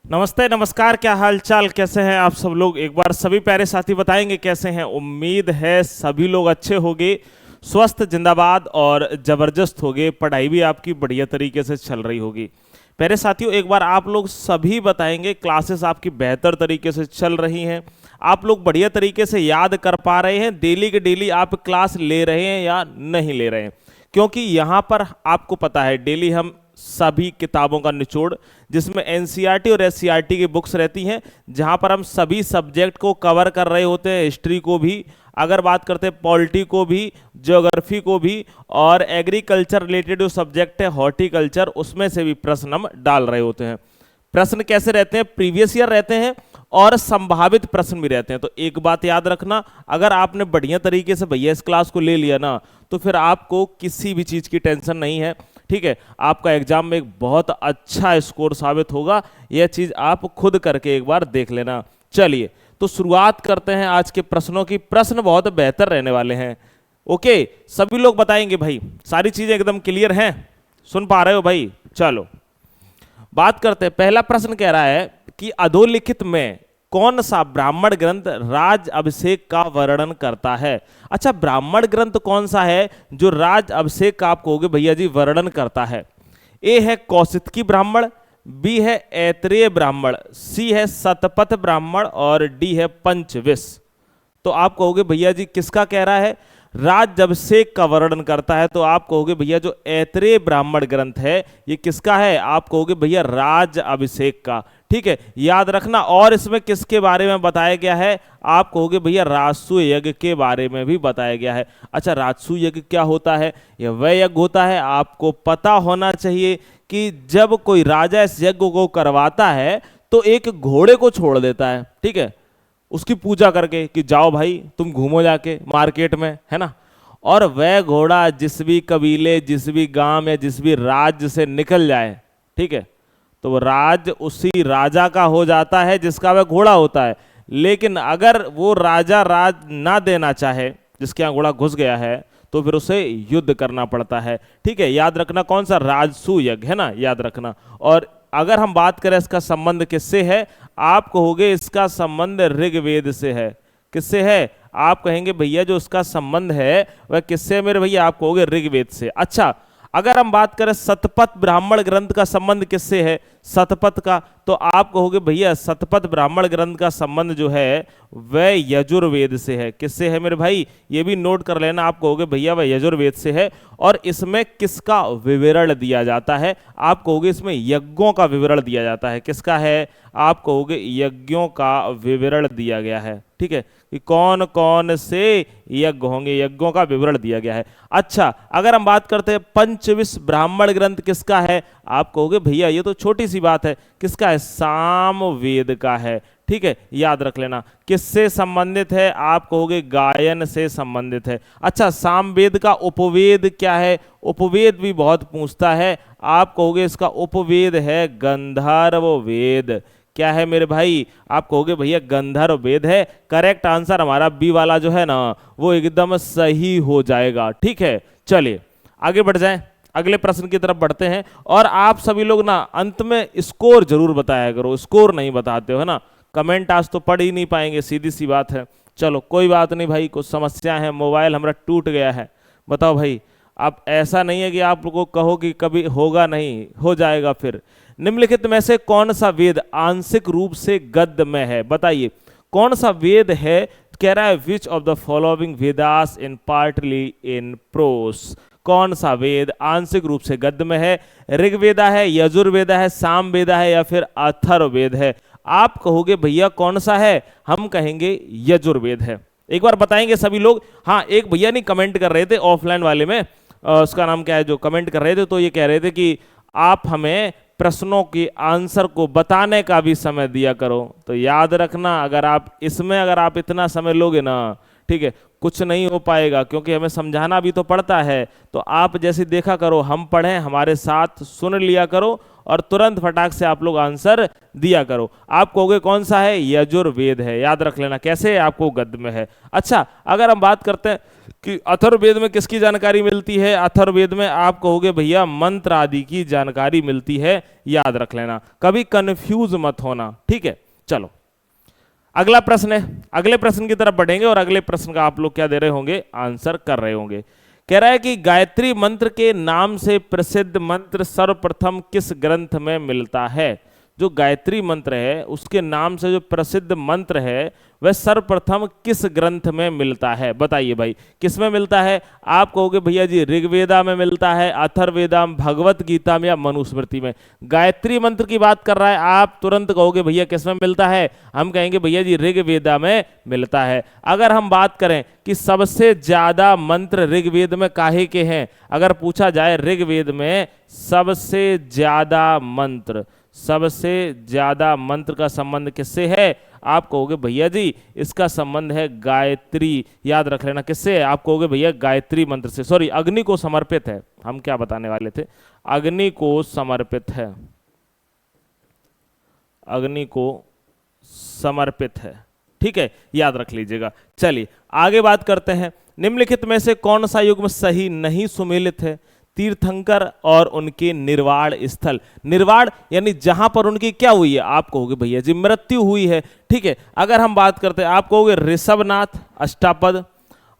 नमस्ते नमस्कार, क्या हाल चाल, कैसे हैं आप सब लोग। एक बार सभी प्यारे साथी बताएंगे कैसे हैं। उम्मीद है सभी लोग अच्छे होंगे, स्वस्थ जिंदाबाद और जबरदस्त होंगे। पढ़ाई भी आपकी बढ़िया तरीके से चल रही होगी। प्यारे साथियों, एक बार आप लोग सभी बताएंगे क्लासेस आपकी बेहतर तरीके से चल रही हैं, आप लोग बढ़िया तरीके से याद कर पा रहे हैं, डेली के डेली आप क्लास ले रहे हैं या नहीं ले रहे हैं। क्योंकि यहाँ पर आपको पता है डेली हम सभी किताबों का निचोड़, जिसमें एनसीईआरटी और एससीईआरटी की बुक्स रहती हैं, जहां पर हम सभी सब्जेक्ट को कवर कर रहे होते हैं। हिस्ट्री को भी अगर बात करते हैं, पॉलिटी को भी, ज्योग्राफी को भी, और एग्रीकल्चर रिलेटेड जो सब्जेक्ट है हॉर्टिकल्चर, उसमें से भी प्रश्न हम डाल रहे होते हैं। प्रश्न कैसे रहते हैं? प्रीवियस ईयर रहते हैं और संभावित प्रश्न भी रहते हैं। तो एक बात याद रखना, अगर आपने बढ़िया तरीके से भैया इस क्लास को ले लिया ना, तो फिर आपको किसी भी चीज की टेंशन नहीं है। ठीक है, आपका एग्जाम में एक बहुत अच्छा स्कोर साबित होगा। यह चीज आप खुद करके एक बार देख लेना। चलिए तो शुरुआत करते हैं आज के प्रश्नों की। प्रश्न बहुत बेहतर रहने वाले हैं। ओके, सभी लोग बताएंगे भाई, सारी चीजें एकदम क्लियर हैं, सुन पा रहे हो भाई? चलो बात करते हैं। पहला प्रश्न कह रहा है कि अधोलिखित में कौन सा ब्राह्मण ग्रंथ राज अभिषेक का वर्णन करता है? अच्छा, ब्राह्मण ग्रंथ कौन सा है जो राज अभिषेक का आप कहोगे भैया जी वर्णन करता है? ए है कौशिकी ब्राह्मण, बी है ऐत्रेय ब्राह्मण, सी है शतपथ ब्राह्मण और डी है पंचविश। तो आप कहोगे भैया जी किसका कह रहा है? राज अभिषेक का वर्णन करता है। तो आप कहोगे भैया जो ऐत्रेय ब्राह्मण ग्रंथ है ये किसका है? आप कहोगे भैया राज अभिषेक का। ठीक है, याद रखना। और इसमें किसके बारे में बताया गया है? आप कहोगे भैया राजसूय यज्ञ के बारे में भी बताया गया है। अच्छा, राजसूय यज्ञ क्या होता है? यह वह यज्ञ होता है, आपको पता होना चाहिए कि जब कोई राजा इस यज्ञ को करवाता है तो एक घोड़े को छोड़ देता है। ठीक है, उसकी पूजा करके कि जाओ भाई तुम घूमो जाके मार्केट में, है ना। और वह घोड़ा जिस भी कबीले, जिस भी गांव या जिस भी राज्य से निकल जाए, ठीक है, तो वो राज उसी राजा का हो जाता है जिसका वह घोड़ा होता है। लेकिन अगर वो राजा राज ना देना चाहे, जिसके यहाँ घोड़ा घुस गया है, तो फिर उसे युद्ध करना पड़ता है। ठीक है, याद रखना कौन सा? राजसूय यज्ञ, है ना, याद रखना। और अगर हम बात करें इसका संबंध किससे है, आप कहोगे इसका संबंध ऋग्वेद से है। किससे है? आप कहेंगे भैया जो उसका संबंध है वह किससे है मेरे भैया? आप कहोगे ऋग्वेद से। अच्छा, अगर हम बात करें शतपथ ब्राह्मण ग्रंथ का संबंध किससे है, शतपथ का, तो आप कहोगे भैया शतपथ ब्राह्मण ग्रंथ का संबंध जो है वह यजुर्वेद से है। किससे है मेरे भाई? ये भी नोट कर लेना। आप कहोगे भैया वह यजुर्वेद से है। और इसमें किसका विवरण दिया जाता है? आप कहोगे इसमें यज्ञों का विवरण दिया जाता है। किसका है? आप कहोगे यज्ञों का विवरण दिया गया है। ठीक है, कि कौन कौन से यज्ञ होंगे, यज्ञों का विवरण दिया गया है। अच्छा, अगर हम बात करते हैं पंचविश ब्राह्मण ग्रंथ किसका है? आप कहोगे भैया ये तो छोटी सी बात है। किसका है? सामवेद का है। ठीक है, याद रख लेना। किससे संबंधित है? आप कहोगे गायन से संबंधित है। अच्छा, सामवेद का उपवेद क्या है? उपवेद भी बहुत पूछता है। आप कहोगे इसका उपवेद है गंधर्व वेद। क्या है मेरे भाई? आप कहोगे भैया गंधर्व वेद है। करेक्ट आंसर हमारा बी वाला जो है ना वो एकदम सही हो जाएगा। ठीक है, चलिए आगे बढ़ जाएं, अगले प्रश्न की तरफ बढ़ते हैं। और आप सभी लोग ना अंत में स्कोर जरूर बताया करो, स्कोर नहीं बताते हो, है ना। कमेंट आज तो पढ़ ही नहीं पाएंगे, सीधी सी बात है। चलो कोई बात नहीं भाई, कुछ समस्या है, मोबाइल हमारा टूट गया है। बताओ भाई, आप ऐसा नहीं है कि आप लोगों को कहो कि कभी होगा नहीं, हो जाएगा। फिर निम्नलिखित में से कौन सा वेद आंशिक रूप से गद्य में है? बताइए कौन सा वेद है? कह रहा है which of the following Vedas in partly in pros. कौन सा वेद आंशिक रूप से गद्य में है? ऋग्वेदा है, यजुर्वेदा है, सामवेदा है या फिर अथर्ववेद है? आप कहोगे भैया कौन सा है? हम कहेंगे यजुर्वेद है। एक बार बताएंगे सभी लोग। हाँ, एक भैया नहीं कमेंट कर रहे थे ऑफलाइन वाले में, उसका नाम क्या है जो कमेंट कर रहे थे, तो ये कह रहे थे कि आप हमें प्रश्नों की आंसर को बताने का भी समय दिया करो। तो याद रखना, अगर आप इतना समय लोगे ना, ठीक है, कुछ नहीं हो पाएगा, क्योंकि हमें समझाना भी तो पड़ता है। तो आप जैसे देखा करो, हम पढ़ें, हमारे साथ सुन लिया करो और तुरंत फटाक से आप लोग आंसर दिया करो। आप कहोगे कौन सा है? यजुर्वेद है। याद रख लेना। कैसे? आपको गद्य में है। अच्छा, अगर हम बात करते हैं कि अथर्ववेद में किसकी जानकारी मिलती है? अथर्ववेद में आप कहोगे भैया मंत्र आदि की जानकारी मिलती है, याद रख लेना, कभी कंफ्यूज मत होना, ठीक है। चलो अगला प्रश्न है, अगले प्रश्न की तरफ बढ़ेंगे और अगले प्रश्न का आप लोग क्या दे रहे होंगे? आंसर कर रहे होंगे। कह रहा है कि गायत्री मंत्र के नाम से प्रसिद्ध मंत्र सर्वप्रथम किस ग्रंथ में मिलता है? जो गायत्री मंत्र है उसके नाम से जो प्रसिद्ध मंत्र है वह सर्वप्रथम किस ग्रंथ में मिलता है? बताइए भाई, किस में मिलता है? आप कहोगे भैया जी ऋग्वेदा में मिलता है, अथर्ववेदा, भगवत गीता में या मनुस्मृति में। गायत्री मंत्र की बात कर रहा है, आप तुरंत कहोगे भैया किस में मिलता है? हम कहेंगे भैया जी ऋग्वेदा में मिलता है। अगर हम बात करें कि सबसे ज्यादा मंत्र ऋग्वेद में काहे के हैं, अगर पूछा जाए ऋग्वेद में सबसे ज्यादा मंत्र का संबंध किससे है? आप कहोगे भैया जी इसका संबंध है गायत्री, याद रख लेना, किससे है? आप कहोगे भैया गायत्री मंत्र से, सॉरी अग्नि को समर्पित है। हम क्या बताने वाले थे? अग्नि को समर्पित है, अग्नि को समर्पित है, ठीक है, याद रख लीजिएगा। चलिए आगे बात करते हैं। निम्नलिखित में से कौन सा युग्म सही नहीं सुमेलित है? तीर्थंकर और उनके निर्वाण स्थल। निर्वाण यानी जहां पर उनकी क्या हुई है? आप कहोगे भैया जी मृत्यु हुई है, ठीक है। अगर हम बात करते हैं, आप कहोगे ऋषभनाथ अष्टापद,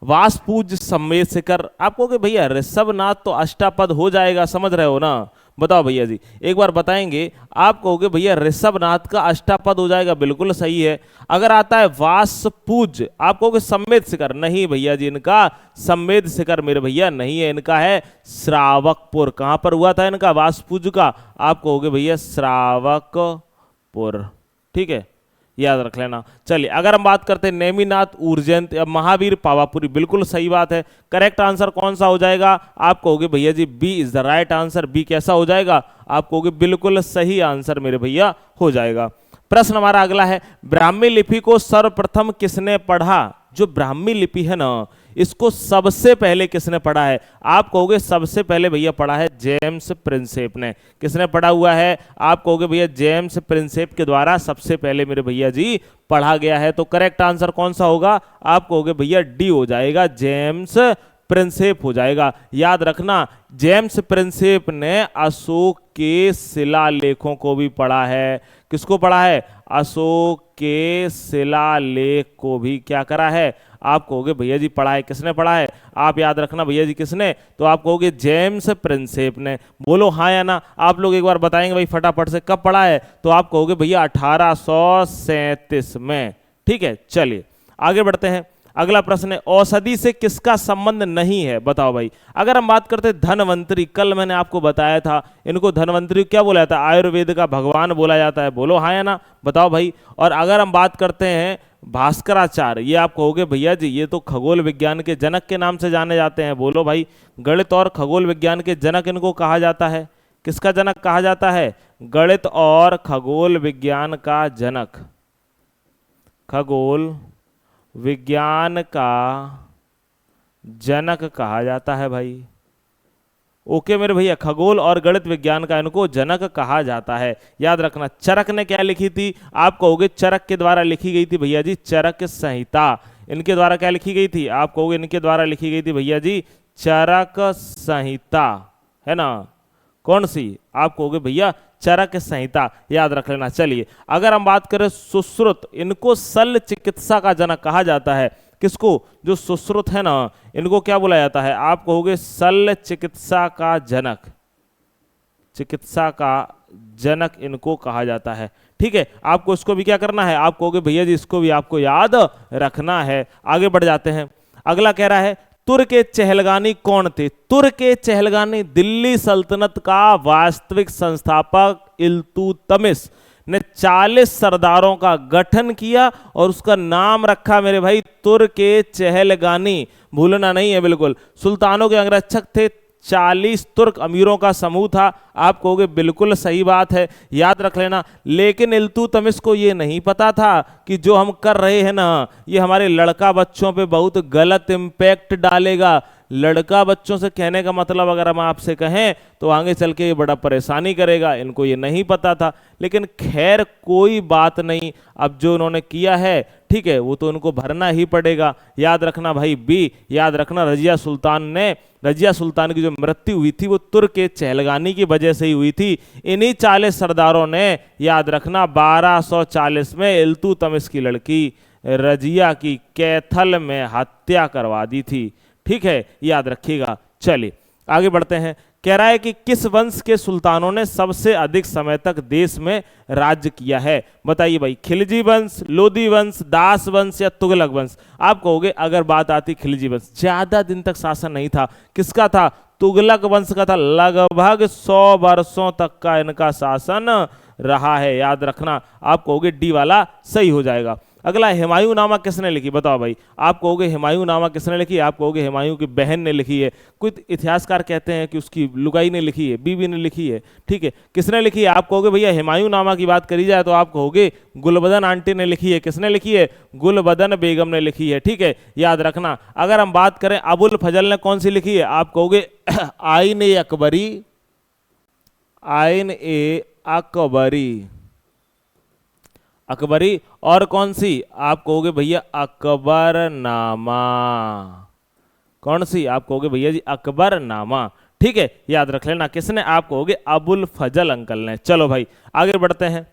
वासपूज सम्मेद शिखर। आप कहोगे भैया ऋषभनाथ तो अष्टापद हो जाएगा, समझ रहे हो ना? बताओ भैया जी, एक बार बताएंगे। आप कहोगे भैया ऋषभनाथ का अष्टापद हो जाएगा, बिल्कुल सही है। अगर आता है वासपूज, आप कहोगे सम्मेद शिखर, नहीं भैया जी इनका सम्मेद शिखर मेरे भैया नहीं है, इनका है श्रावकपुर। कहां पर हुआ था इनका वासपूज का? आप कहोगे भैया श्रावकपुर, ठीक है, याद रख लेना। चलिए अगर हम बात करते हैं नेमिनाथ, उज्जैन, महावीर, पावापुरी, बिल्कुल सही बात है। करेक्ट आंसर कौन सा हो जाएगा? आप कहोगे भैया ji B is the right answer. B कैसा हो जाएगा? आप कहोगे बिल्कुल सही आंसर मेरे भैया हो जाएगा। प्रश्न हमारा अगला है, ब्राह्मी लिपि को सर्वप्रथम किसने पढ़ा? जो ब्राह्मी लिपि है ना, इसको सबसे पहले किसने पढ़ा है? आप कहोगे सबसे पहले भैया पढ़ा है जेम्स प्रिंसेप ने। किसने पढ़ा हुआ है? आप कहोगे भैया जेम्स प्रिंसेप के द्वारा सबसे पहले मेरे भैया जी पढ़ा गया है। तो करेक्ट आंसर कौन सा होगा? आप कहोगे भैया डी हो जाएगा, जेम्स प्रिंसेप हो जाएगा। याद रखना, जेम्स प्रिंसेप ने अशोक के शिलालेखों को भी पढ़ा है। किसको पढ़ा है? अशोक के शिलालेख को भी क्या करा है? आप कहोगे भैया जी पढ़ा है। किसने पढ़ा है? आप याद रखना भैया जी किसने? तो आप कहोगे जेम्स प्रिंसेप ने। बोलो हाँ या ना? आप लोग एक बार बताएंगे भाई फटाफट से, कब पढ़ा है? तो आप कहोगे भैया 1837 में, ठीक है। चलिए आगे बढ़ते हैं। अगला प्रश्न है, औषधि से किसका संबंध नहीं है? बताओ भाई। अगर हम बात करते हैं धनवंतरी, कल मैंने आपको बताया था इनको धनवंतरी क्या बोला जाता है? आयुर्वेद का भगवान बोला जाता है। बोलो हाँ या ना? बताओ भाई। और अगर हम बात करते हैं भास्कराचार्य, ये आप कहोगे भैया जी ये तो खगोल विज्ञान के जनक के नाम से जाने जाते हैं। बोलो भाई, गणित और खगोल विज्ञान के जनक इनको कहा जाता है। किसका जनक कहा जाता है? गणित और खगोल विज्ञान का जनक, खगोल विज्ञान का जनक कहा जाता है भाई। ओके मेरे भैया, खगोल और गणित विज्ञान का इनको जनक कहा जाता है, याद रखना। चरक ने क्या लिखी थी? आप कहोगे चरक के द्वारा लिखी गई थी भैया जी चरक संहिता। इनके द्वारा क्या लिखी गई थी? आप कहोगे इनके द्वारा लिखी गई थी भैया जी चरक संहिता, है ना? कौन सी? आप कहोगे भैया चरक संहिता, याद रख लेना। चलिए अगर हम बात करें सुश्रुत, इनको शल्य चिकित्सा का जनक कहा जाता है। किसको? जो सुश्रुत है ना, इनको क्या बोला जाता है? आप कहोगे शल्य चिकित्सा का जनक, चिकित्सा का जनक इनको कहा जाता है, ठीक है। आपको इसको भी क्या करना है? आप कहोगे भैया जी इसको भी आपको याद रखना है। आगे बढ़ जाते हैं। अगला कह रहा है, तुर्क के चहलगानी कौन थे? तुर्क के चहलगानी दिल्ली सल्तनत का वास्तविक संस्थापक इल्तुतमिश ने 40 सरदारों का गठन किया और उसका नाम रखा मेरे भाई तुर्क के चहलगानी। भूलना नहीं है बिल्कुल। सुल्तानों के अंगरक्षक थे, 40 तुर्क अमीरों का समूह था। आप कहोगे बिल्कुल सही बात है, याद रख लेना। लेकिन इल्तुतमिश को ये नहीं पता था कि जो हम कर रहे हैं ना, ये हमारे लड़का बच्चों पे बहुत गलत इम्पैक्ट डालेगा। लड़का बच्चों से कहने का मतलब अगर हम आपसे कहें तो आगे चल के ये बड़ा परेशानी करेगा, इनको ये नहीं पता था। लेकिन खैर कोई बात नहीं, अब जो उन्होंने किया है ठीक है वो तो उनको भरना ही पड़ेगा। याद रखना भाई बी, याद रखना रजिया सुल्तान की जो मृत्यु हुई थी वो तुर्क के चहलगानी की वजह से ही हुई थी। इन्हीं 40 सरदारों ने, याद रखना, 1240 में इल्तुतमिश की लड़की रजिया की कैथल में हत्या करवा दी थी। ठीक है, याद रखिएगा। चलिए आगे बढ़ते हैं। कह रहा है कि किस वंश के सुल्तानों ने सबसे अधिक समय तक देश में राज्य किया है? बताइए भाई, खिलजी वंश, लोदी वंश, दास वंश या तुगलक वंश? आप कहोगे अगर बात आती खिलजी वंश, ज्यादा दिन तक शासन नहीं था। किसका था? तुगलक वंश का था। लगभग 100 वर्षों तक का इनका शासन रहा है। याद रखना, आप कहोगे डी वाला सही हो जाएगा। अगला, हुमायूं नामा किसने लिखी? बताओ भाई, आप कहोगे हुमायूं नामा किसने लिखी? आप कहोगे हुमायूं की बहन ने लिखी है। कुछ इतिहासकार कहते हैं कि उसकी लुगाई ने लिखी है, बीवी ने लिखी है। ठीक है, किसने लिखी है? आप कहोगे भैया हुमायूं नामा की बात करी जाए तो आप कहोगे गुलबदन आंटी ने लिखी है। किसने लिखी है? गुलबदन बेगम ने लिखी है। ठीक है, याद रखना। अगर हम बात करें अबुल फजल ने कौन सी लिखी है? आप कहोगे आइन ए अकबरी, आइन ए अकबरी। और कौन सी? आप कहोगे भैया अकबरनामा। कौन सी? आप कहोगे भैया जी अकबरनामा। ठीक है, याद रख लेना। किसने? आप कहोगे अबुल फजल अंकल ने। चलो भाई आगे बढ़ते हैं।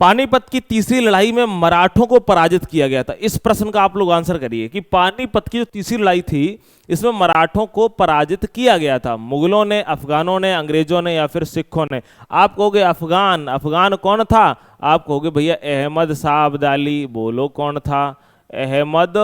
पानीपत की तीसरी लड़ाई में मराठों को पराजित किया गया था। इस प्रश्न का आप लोग आंसर करिए कि पानीपत की जो तीसरी लड़ाई थी इसमें मराठों को पराजित किया गया था। मुगलों ने, अफगानों ने, अंग्रेजों ने या फिर सिखों ने? आप कहोगे अफगान। अफगान कौन था? आप कहोगे भैया अहमद शाह अब्दाली। बोलो कौन था? अहमद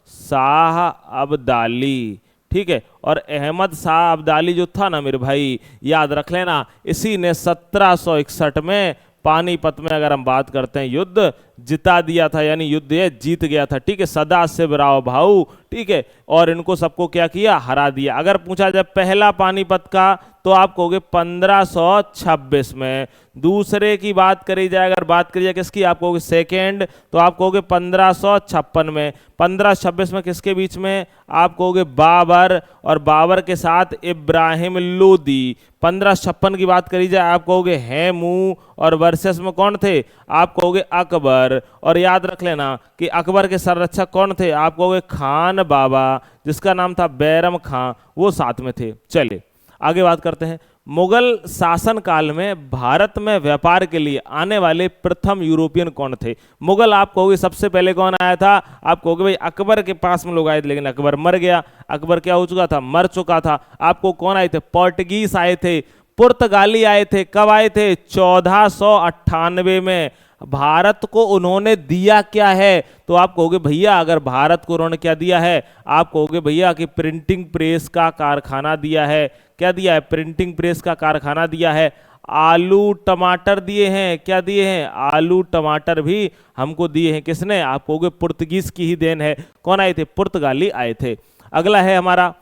शाह अब्दाली। ठीक है, और अहमद शाह अब्दाली जो था ना मेरे भाई, याद रख लेना, इसी ने 1761 में पानीपत में अगर हम बात करते हैं युद्ध जिता दिया था, यानी युद्ध ये जीत गया था। ठीक है, सदाशिवराव भाऊ। ठीक है, और इनको सबको क्या किया? हरा दिया। अगर पूछा जाए पहला पानीपत का तो आप कहोगे 1526 में। दूसरे की बात करी जाए, अगर बात करी जाए किसकी, आप कहोगे सेकेंड, तो आप कहोगे 1556 में। 1526 में किसके बीच में? आप कहोगे बाबर, और बाबर के साथ इब्राहिम लोदी। 1556 की बात करी जाए आप कहोगे हैमू, और वर्सेस में कौन थे? आप कहोगे अकबर। और याद रख लेना कि अकबर के संरक्षक कौन थे? आप कहोगे खान बाबा, जिसका नाम था बैरम खां, वो साथ में थे। चलिए आगे बात करते हैं। मुगल शासन काल में भारत में व्यापार के लिए आने वाले प्रथम यूरोपियन कौन थे? मुगल आप कहोगे सबसे पहले कौन आया था? आप कहोगे भाई अकबर के पास में लोग आए थे, लेकिन अकबर मर गया। अकबर क्या हो चुका था? मर चुका था। आपको कौन आए थे? पोर्टुगीज आए थे, पुर्तगाली आए थे। कब आए थे? 1498 में। भारत को उन्होंने दिया क्या है? तो आप कहोगे भैया अगर भारत को उन्होंने क्या दिया है? आप कहोगे भैया कि प्रिंटिंग प्रेस का कारखाना दिया है। क्या दिया है? प्रिंटिंग प्रेस का कारखाना दिया है। आलू टमाटर दिए हैं। क्या दिए हैं? आलू टमाटर भी हमको दिए हैं। किसने? आप कहोगे पुर्तगीज की ही देन है। कौन आए थे? पुर्तगाली आए थे। अगला है हमारा,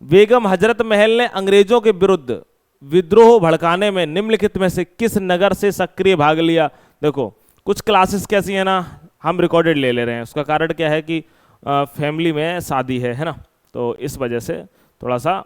बेगम हजरत महल ने अंग्रेजों के विरुद्ध विद्रोह भड़काने में निम्नलिखित में से किस नगर से सक्रिय भाग लिया? देखो कुछ क्लासेस कैसी है ना, हम रिकॉर्डेड ले ले रहे हैं। उसका कारण क्या है कि फैमिली में शादी है ना, तो इस वजह से थोड़ा सा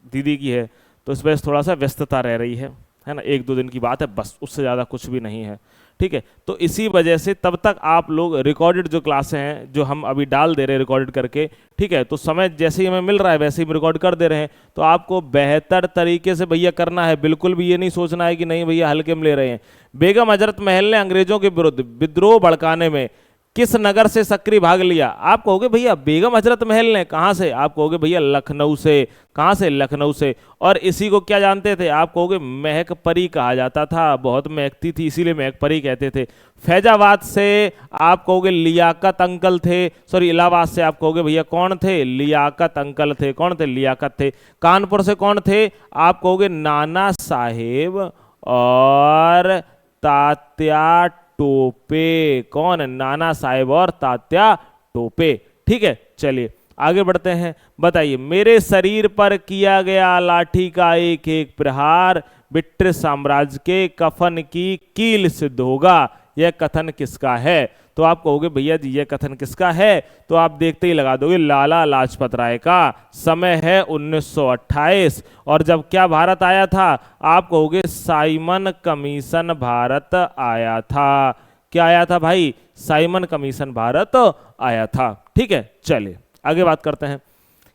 दीदी की है, तो इस वजह से थोड़ा सा व्यस्तता रह रही है ना। 1-2 दिन की बात है बस, उससे ज़्यादा कुछ भी नहीं है। ठीक है, तो इसी वजह से तब तक आप लोग रिकॉर्डेड जो क्लासें हैं जो हम अभी डाल दे रहे हैं रिकॉर्डेड करके, ठीक है, तो समय जैसे ही हमें मिल रहा है वैसे ही हम रिकॉर्ड कर दे रहे हैं। तो आपको बेहतर तरीके से भैया करना है, बिल्कुल भी ये नहीं सोचना है कि नहीं भैया हल्के में ले रहे हैं। बेगम हजरत महल ने अंग्रेजों के विरुद्ध विद्रोह भड़काने में किस नगर से सक्रिय भाग लिया? आप कहोगे भैया बेगम हजरत महल ने। कहां से? आप कहोगे भैया लखनऊ से। कहां से? लखनऊ से। और इसी को क्या जानते थे? आप कहोगे महक परी कहा जाता था, बहुत महकती थी इसीलिए महक परी कहते थे। फैजाबाद से आप कहोगे लियाकत अंकल थे, सॉरी इलाहाबाद से आप कहोगे भैया कौन थे? लियाकत अंकल थे। कौन थे? लियाकत थे। कानपुर से कौन थे? आप कहोगे नाना साहेब और तात्या टोपे। कौन? नाना साहेब और तात्या टोपे। ठीक है, चलिए आगे बढ़ते हैं। बताइए, मेरे शरीर पर किया गया लाठी का एक एक प्रहार ब्रिटिश साम्राज्य के कफन की कील सिद्ध होगा। यह कथन किसका है? तो आप कहोगे भैया जी ये कथन किसका है, तो आप देखते ही लगा दोगे लाला लाजपत राय का। समय है 1928। और जब क्या भारत आया था, आप कहोगे साइमन कमीशन भारत आया था। क्या आया था भाई, साइमन कमीशन भारत आया था। ठीक है, चलिए आगे बात करते हैं।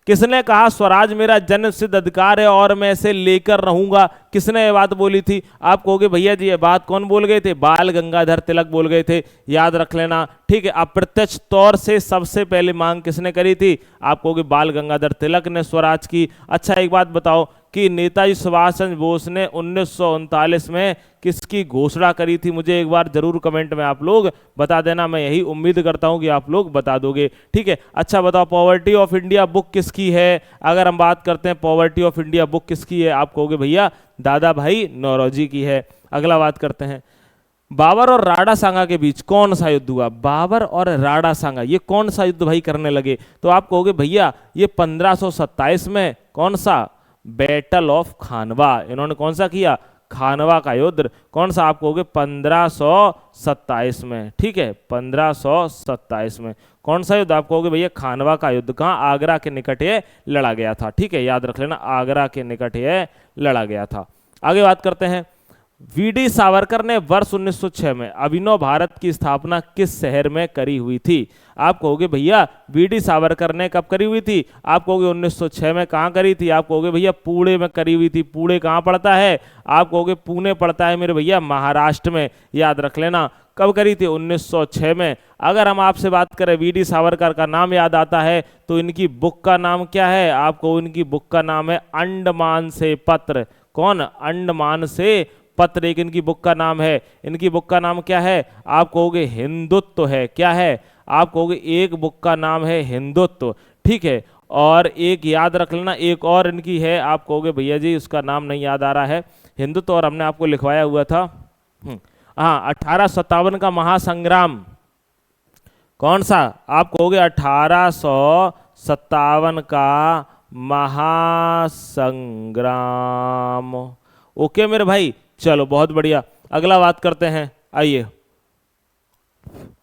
किसने कहा स्वराज मेरा जन्म सिद्ध अधिकार है और मैं इसे लेकर रहूंगा, किसने ये बात बोली थी, आप कहोगे भैया जी ये बात कौन बोल गए थे, बाल गंगाधर तिलक बोल गए थे, याद रख लेना। ठीक है, अप्रत्यक्ष तौर से सबसे पहले मांग किसने करी थी, आप कहोगे बाल गंगाधर तिलक ने स्वराज की। अच्छा एक बात बताओ कि नेताजी सुभाष चंद्र बोस ने 1939 में किसकी घोषणा करी थी, मुझे एक बार जरूर कमेंट में आप लोग बता देना, मैं यही उम्मीद करता हूं कि आप लोग बता दोगे। ठीक है, अच्छा बताओ पॉवर्टी ऑफ इंडिया बुक किसकी है, अगर हम बात करते हैं पॉवर्टी ऑफ इंडिया बुक किसकी है, आप कहोगे भैया दादा भाई नौरोजी की है। अगला बात करते हैं, बाबर और राणा सांगा के बीच कौन सा युद्ध हुआ, बाबर और राणा सांगा ये कौन सा युद्ध भाई करने लगे, तो आप कहोगे भैया ये 1527 में कौन सा, बैटल ऑफ खानवा, इन्होंने कौन सा किया, खानवा का युद्ध। कौन सा, आप कहोगे 1527 में। ठीक है, 1527 में कौन सा युद्ध, आप कहोगे भैया खानवा का युद्ध। कहां, आगरा के निकट ये लड़ा गया था। ठीक है, याद रख लेना आगरा के निकट ये लड़ा गया था। आगे बात करते हैं, वीडी सावरकर ने वर्ष 1906 में अभिनव भारत की स्थापना किस शहर में करी हुई थी, आप कहोगे भैया वीडी सावरकर ने कब करी हुई थी, आप कहोगे 1906 में। कहां करी थी, आप कहोगे भैया पुणे में करी हुई थी। पुणे कहां पड़ता है, आप कहोगे पुणे पड़ता है मेरे भैया महाराष्ट्र में, याद रख लेना। कब करी थी, 1906 में। अगर हम आपसे बात करें वीडी सावरकर का नाम याद आता है तो इनकी बुक का नाम क्या है, आपको इनकी बुक का नाम है अंडमान से पत्र। कौन, अंडमान से पत्र एक इनकी बुक का नाम है। इनकी बुक का नाम क्या है, आप कहोगे हिंदुत्व है। क्या है, आप कहोगे एक बुक का नाम है हिंदुत्व। ठीक है, और एक याद रख लेना एक और इनकी है, आप कहोगे भैया जी उसका नाम नहीं याद आ रहा है, हिंदुत्व और हमने आपको लिखवाया हुआ था। हाँ, 1857 का महासंग्राम कौन सा, आप कहोगे 1857 का महासंग्राम। ओके मेरे भाई, चलो बहुत बढ़िया। अगला बात करते हैं, आइए,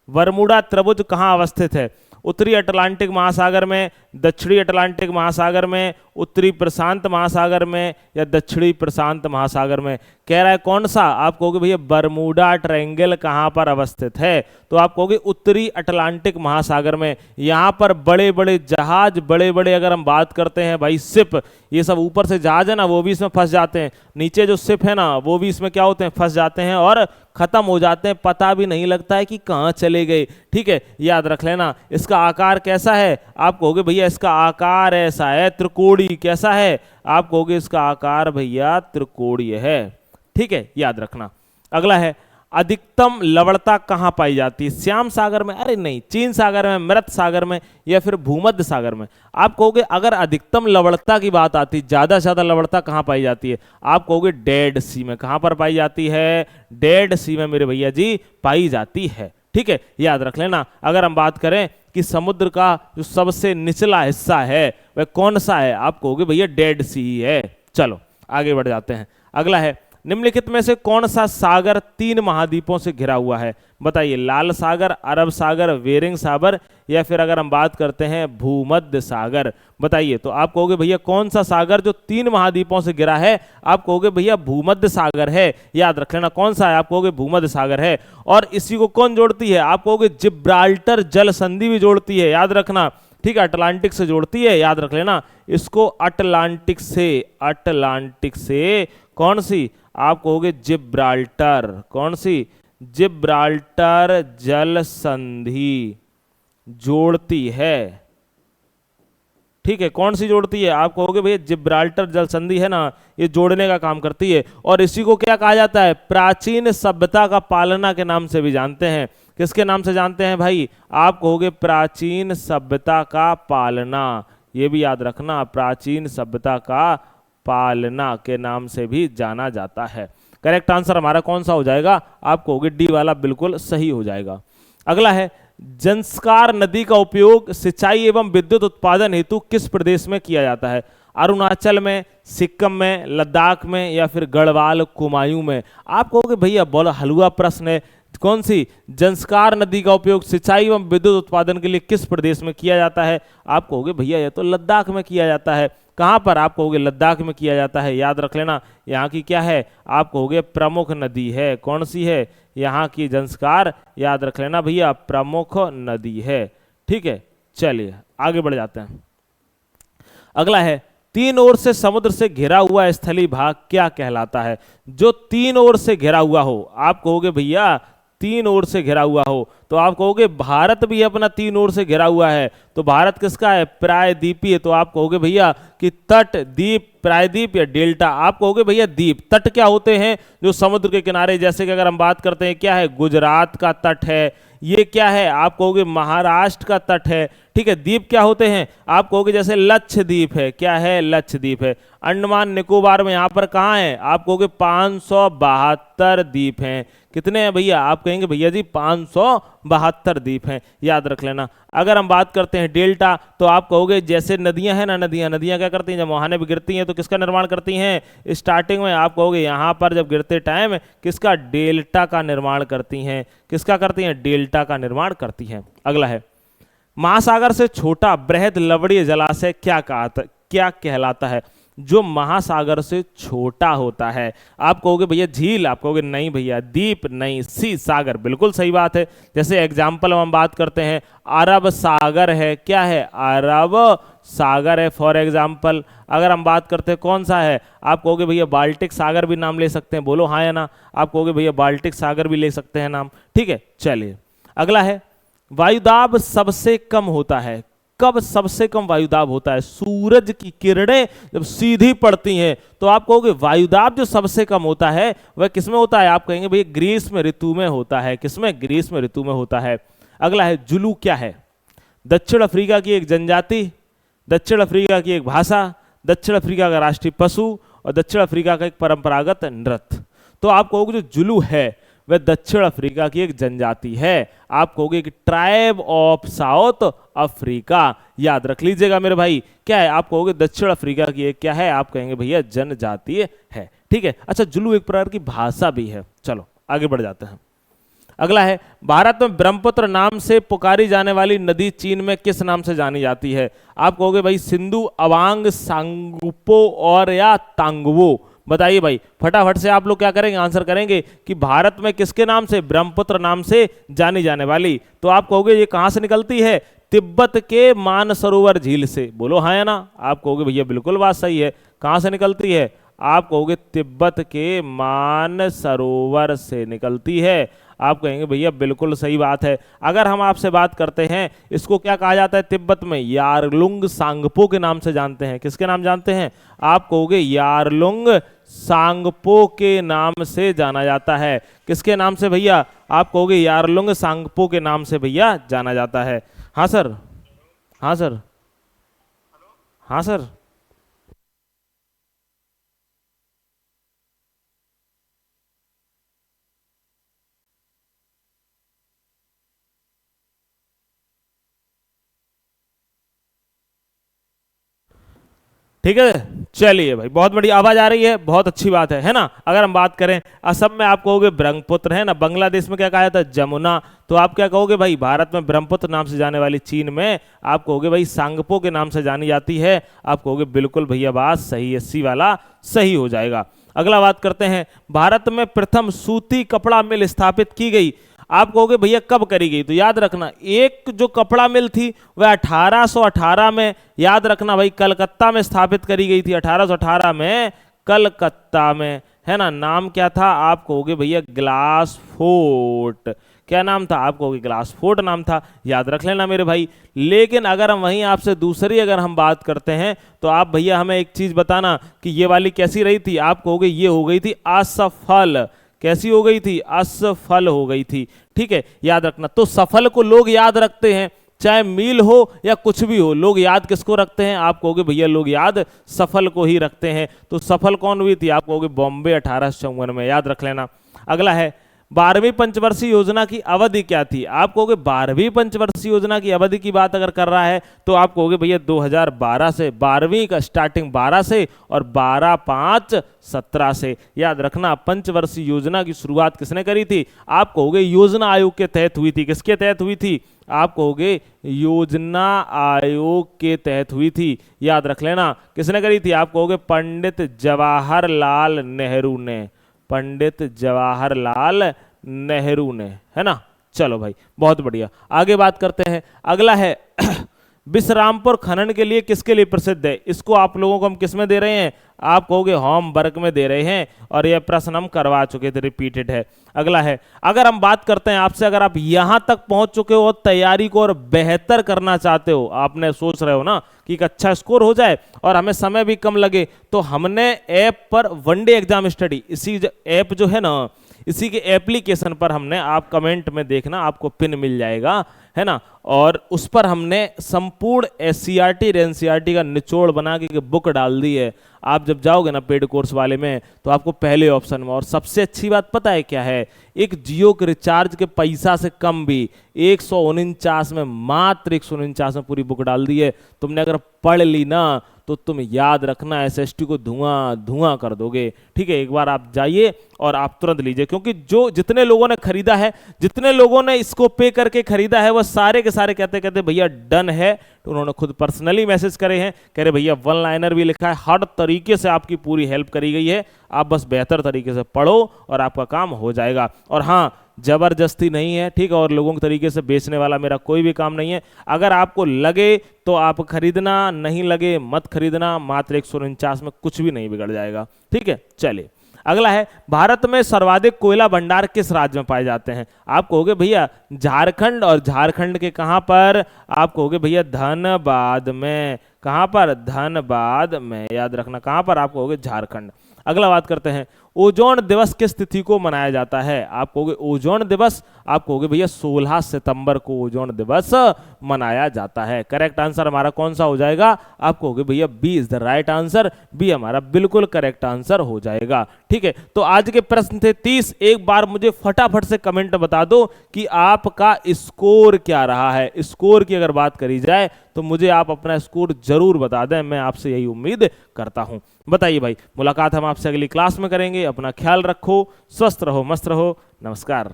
बरमूडा त्रिभुज कहां अवस्थित है, उत्तरी अटलांटिक महासागर में, दक्षिणी अटलांटिक महासागर में, उत्तरी प्रशांत महासागर में या दक्षिणी प्रशांत महासागर में। कह रहा है कौन सा, आप कहोगे भैया बरमूडा ट्रायंगल कहां पर अवस्थित है, तो आप कहोगे उत्तरी अटलांटिक महासागर में। यहां पर बड़े बड़े जहाज, बड़े बड़े अगर हम बात करते हैं भाई शिप, ये सब ऊपर से जहाज है ना वो भी इसमें फंस जाते हैं, नीचे जो शिप है ना वो भी इसमें क्या होते हैं, फंस जाते हैं और खत्म हो जाते हैं, पता भी नहीं लगता है कि कहां चले गए। ठीक है, याद रख लेना। इसका आकार कैसा है, आप कहोगे भैया इसका आकार ऐसा है त्रिकोणीय। कैसा है, आप कहोगे इसका आकार भैया त्रिकोणीय है। ठीक है, याद रखना। अगला है, अधिकतम लवणता कहां पाई जाती है, श्याम सागर में, अरे नहीं, चीन सागर में, मृत सागर में या फिर भूमध्य सागर में। आप कहोगे अगर अधिकतम लवणता की बात आती, ज्यादा से ज्यादा लवणता कहां पाई जाती है, आप कहोगे डेड सी में। कहां पर पाई जाती है, डेड सी में मेरे भैया जी पाई जाती है। ठीक है, याद रख लेना। अगर हम बात करें कि समुद्र का जो सबसे निचला हिस्सा है वह कौन सा है, आप कहोगे भैया डेड सी ही है। चलो आगे बढ़ जाते हैं। अगला है, निम्नलिखित में से कौन सा सागर 3 महाद्वीपों से घिरा हुआ है, बताइए, लाल सागर, अरब सागर, बेरिंग सागर या फिर अगर हम बात करते हैं भूमध्य सागर, बताइए। तो आप कहोगे भैया कौन सा सागर जो 3 महाद्वीपों से घिरा है, आप कहोगे भैया भूमध्य सागर है। याद रख लेना कौन सा है, आप कहोगे भूमध्य सागर है। और इसी को कौन जोड़ती है, आप कहोगे जिब्राल्टर जल संधि भी जोड़ती है, याद रखना। ठीक है, अटलांटिक से जोड़ती है, याद रख लेना इसको, अटलांटिक से कौन सी, आप कहोगे जिब्राल्टर। कौन सी, जिब्राल्टर जल संधि जोड़ती है। ठीक है, कौन सी जोड़ती है, आप कहोगे भैया जिब्राल्टर जल संधि है ना, ये जोड़ने का काम करती है। और इसी को क्या कहा जाता है, प्राचीन सभ्यता का पालना के नाम से भी जानते हैं। किसके नाम से जानते हैं भाई, आप कहोगे प्राचीन सभ्यता का पालना, ये भी याद रखना, प्राचीन सभ्यता का पालना के नाम से भी जाना जाता है। करेक्ट आंसर हमारा कौन सा हो जाएगा, आप कहोगे डी वाला बिल्कुल सही हो जाएगा। अगला है, जंस्कार नदी का उपयोग सिंचाई एवं विद्युत उत्पादन हेतु किस प्रदेश में किया जाता है, अरुणाचल में, सिक्किम में, लद्दाख में या फिर गढ़वाल कुमायूं में। आप कहोगे भैया बोला हलवा प्रश्न है, कौन सी? जंस्कार नदी का उपयोग सिंचाई एवं विद्युत उत्पादन के लिए किस प्रदेश में किया जाता है? आप कहोगे भैया ये तो लद्दाख में किया जाता है। कहां पर? आप कहोगे लद्दाख में किया जाता है। याद रख लेना, यहाँ की क्या है? आप कहोगे प्रमुख नदी है। कौन सी है? यहाँ की जंस्कार, याद रख लेना भैया, प्रमुख नदी है। ठीक है, चलिए आगे बढ़ जाते हैं। अगला है, तीन ओर से समुद्र से घिरा हुआ स्थलीय भाग क्या कहलाता है? जो तीन ओर से घिरा हुआ हो, आप कहोगे भैया तीन ओर से घिरा हुआ हो, तो आप कहोगे भारत भी अपना तीन ओर से घिरा हुआ है, तो भारत किसका है? प्रायद्वीपीय। तो आप कहोगे भैया कि तट, द्वीप, प्रायद्वीप या डेल्टा। आप कहोगे भैया द्वीप। तट क्या होते हैं? जो समुद्र के किनारे, जैसे कि अगर हम बात करते हैं, क्या है? गुजरात का तट है। ये क्या है? आप कहोगे महाराष्ट्र का तट है। ठीक है। द्वीप क्या होते हैं? आप कहोगे जैसे लक्षद्वीप है। क्या है? लक्षद्वीप है। अंडमान निकोबार में यहाँ पर कहाँ है? आप कहोगे 572 द्वीप हैं। कितने हैं भैया? आप कहेंगे भैया जी 572 द्वीप हैं। याद रख लेना। अगर हम बात करते हैं डेल्टा, तो आप कहोगे जैसे नदियां हैं ना, नदियां क्या करती हैं? जब मुहाने भी गिरती हैं तो किसका निर्माण करती हैं? स्टार्टिंग में आप कहोगे यहाँ पर जब गिरते टाइम किसका? डेल्टा का निर्माण करती हैं। किसका करती हैं? डेल्टा का निर्माण करती हैं। अगला है, महासागर से छोटा बृहद लवणीय जलाशय क्या कहलाता है? जो महासागर से छोटा होता है। आप कहोगे भैया झील। आप कहोगे नहीं भैया, द्वीप नहीं, सी सागर। बिल्कुल सही बात है। जैसे एग्जाम्पल हम बात करते हैं, अरब सागर है। क्या है? अरब सागर है फॉर एग्जाम्पल। अगर हम बात करते हैं कौन सा है? आप कहोगे भैया बाल्टिक सागर भी नाम ले सकते हैं। बोलो हाँ या ना। आप कहोगे भैया बाल्टिक सागर भी ले सकते हैं नाम। ठीक है, चलिए अगला है, वायुदाब सबसे कम होता है। कब सबसे कम वायुदाब होता है? सूरज की किरणें जब सीधी पड़ती हैं तो आप कहोगे वायुदाब जो सबसे कम होता है वह किसमें होता है? आप कहेंगे भैया ग्रीष्म ऋतु में होता है। किसमें? ग्रीष्म ऋतु में होता है। अगला है, जुलू क्या है? दक्षिण अफ्रीका की एक जनजाति, दक्षिण अफ्रीका की एक भाषा, दक्षिण अफ्रीका का राष्ट्रीय पशु और दक्षिण अफ्रीका का एक परंपरागत नृत्य। तो आप कहोगे जो जुलू है वह दक्षिण अफ्रीका की एक जनजाति है। आप कहोगे कि ट्राइब ऑफ साउथ अफ्रीका। याद रख लीजिएगा मेरे भाई। क्या है? आप कहोगे दक्षिण अफ्रीका की एक क्या है? आप कहेंगे भैया जनजाति है। ठीक है। अच्छा, जुलू एक प्रकार की भाषा भी है। चलो आगे बढ़ जाते हैं। अगला है, भारत में ब्रह्मपुत्र नाम से पुकारी जाने वाली नदी चीन में किस नाम से जानी जाती है? आप कहोगे भाई सिंधु, अवांग, सांगपो और या तांगवो। बताइए भाई, फटाफट से आप लोग क्या करेंगे? आंसर करेंगे कि भारत में किसके नाम से? ब्रह्मपुत्र नाम से जानी जाने वाली। तो आप कहोगे ये कहां से निकलती है? तिब्बत के मानसरोवर झील से। बोलो हाँ या ना। आप कहोगे भैया बिल्कुल बात सही है। कहां से निकलती है? आप कहोगे तिब्बत के मानसरोवर से निकलती है। आप कहेंगे भैया बिल्कुल सही बात है। अगर हम आपसे बात करते हैं, इसको क्या कहा जाता है तिब्बत में? यारलुंग सांगपो के नाम से जानते हैं। किसके नाम जानते हैं? आप कहोगे यारलुंग सांगपो के नाम से जाना जाता है। किसके नाम से भैया? आप कहोगे यारलुंग सांगपो के नाम से भैया जाना जाता है। हाँ सर, हाँ सर, हाँ सर। ठीक है, चलिए भाई, बहुत बड़ी आवाज आ रही है, बहुत अच्छी बात है ना। अगर हम बात करें असम में, आप कहोगे ब्रह्मपुत्र है ना। बांग्लादेश में क्या कहा जाता है? जमुना। तो आप क्या कहोगे भाई? भारत में ब्रह्मपुत्र नाम से जाने वाली चीन में आप कहोगे भाई सांगपो के नाम से जानी जाती है। आप कहोगे बिल्कुल भैया बात सही है, सी वाला सही हो जाएगा। अगला बात करते हैं, भारत में प्रथम सूती कपड़ा मिल स्थापित की गई। आप कहोगे भैया कब करी गई? तो याद रखना, एक जो कपड़ा मिल थी वह 1818 में, याद रखना भाई, कलकत्ता में स्थापित करी गई थी। 1818 में कलकत्ता में, है ना। नाम क्या था? आप कहोगे भैया ग्लास फोर्ट। क्या नाम था? आप कहोगे ग्लास फोर्ट नाम था। याद रख लेना मेरे भाई। लेकिन अगर हम वहीं आपसे दूसरी अगर हम बात करते हैं तो आप भैया हमें एक चीज बताना कि ये वाली कैसी रही थी? आप कहोगे ये हो गई थी असफल। कैसी हो गई थी? असफल हो गई थी। ठीक है, याद रखना। तो सफल को लोग याद रखते हैं, चाहे मील हो या कुछ भी हो, लोग याद किसको रखते हैं? आप कहोगे भैया लोग याद सफल को ही रखते हैं। तो सफल कौन हुई थी? आप कहोगे बॉम्बे 1854 में। याद रख लेना। अगला है, 12वीं पंचवर्षीय योजना की अवधि क्या थी? आप कहोगे 12वीं पंचवर्षीय योजना की अवधि की बात अगर कर रहा है तो आप कहोगे भैया 2012 से, 12वीं का स्टार्टिंग 12 से और 12/5/17 से। याद रखना, पंचवर्षीय योजना की शुरुआत किसने करी थी? आप कहोगे योजना आयोग के तहत हुई थी। किसके तहत हुई थी? आप कहोगे योजना आयोग के तहत हुई थी। याद रख लेना, किसने करी थी? आप कहोगे पंडित जवाहरलाल नेहरू ने, पंडित जवाहरलाल नेहरू ने, है ना। चलो भाई, बहुत बढ़िया, आगे बात करते हैं। अगला है विश्रामपुर खनन के लिए किसके लिए प्रसिद्ध है? इसको आप लोगों को हम किस में दे रहे हैं? आप कहोगे होमवर्क में दे रहे हैं, और यह प्रश्न हम करवा चुके थे, रिपीटेड है। अगला है, अगर हम बात करते हैं आपसे, अगर आप यहां तक पहुंच चुके हो, तैयारी को और बेहतर करना चाहते हो, आपने सोच रहे हो ना कि एक अच्छा स्कोर हो जाए और हमें समय भी कम लगे, तो हमने ऐप पर वनडे एग्जाम स्टडी, इसी ऐप जो है ना, इसी के एप्लीकेशन पर हमने, आप कमेंट में देखना आपको पिन मिल जाएगा, है ना, और उस पर हमने संपूर्ण एससीईआरटी और एनसीईआरटी का निचोड़ बना के बुक डाल दी है। आप जब जाओगे ना पेड कोर्स वाले में, तो आपको पहले ऑप्शन में, और सबसे अच्छी बात पता है क्या है? एक जियो के रिचार्ज के पैसा से कम भी 149 में, मात्र 149 में पूरी बुक डाल दी है। तुमने अगर पढ़ ली ना तो तुम याद रखना एसएसटी को धुआं धुआं कर दोगे। ठीक है, एक बार आप जाइए और आप तुरंत लीजिए, क्योंकि जो जितने लोगों ने खरीदा है, जितने लोगों ने इसको पे करके खरीदा है, वो सारे के सारे कहते भैया डन है। तो उन्होंने खुद पर्सनली मैसेज करे हैं, कह रहे भैया वन लाइनर भी लिखा है, हर तरीके से आपकी पूरी हेल्प करी गई है, आप बस बेहतर तरीके से पढ़ो और आपका काम हो जाएगा। और हाँ, जबरदस्ती नहीं है, ठीक है, और लोगों के तरीके से बेचने वाला मेरा कोई भी काम नहीं है। अगर आपको लगे तो आप खरीदना, नहीं लगे मत खरीदना, मात्र 149 में कुछ भी नहीं बिगड़ जाएगा। ठीक है, चलिए अगला है, भारत में सर्वाधिक कोयला भंडार किस राज्य में पाए जाते हैं? आप कहोगे भैया झारखंड, और झारखंड के कहां पर? आप कहोगे भैया धनबाद में। कहां पर? धनबाद में। याद रखना, कहां पर? आप कहोगे झारखंड। अगला बात करते हैं, ओजोन दिवस किस तिथि को मनाया जाता है? आप कहोगे ओजोन दिवस, आप कहोगे भैया 16 सितंबर को ओजोन दिवस मनाया जाता है। करेक्ट आंसर हमारा कौन सा हो जाएगा? आप कहोगे भैया B is the right answer, B हमारा बिल्कुल करेक्ट आंसर हो जाएगा। ठीक है, तो आज के प्रश्न थे 30। एक बार मुझे फटाफट से कमेंट बता दो कि आपका स्कोर क्या रहा है। स्कोर की अगर बात करी जाए तो मुझे आप अपना स्कोर जरूर बता दें, मैं आपसे यही उम्मीद करता हूं। बताइए भाई, मुलाकात हम आपसे अगली क्लास में करेंगे। अपना ख्याल रखो, स्वस्थ रहो, मस्त रहो, नमस्कार।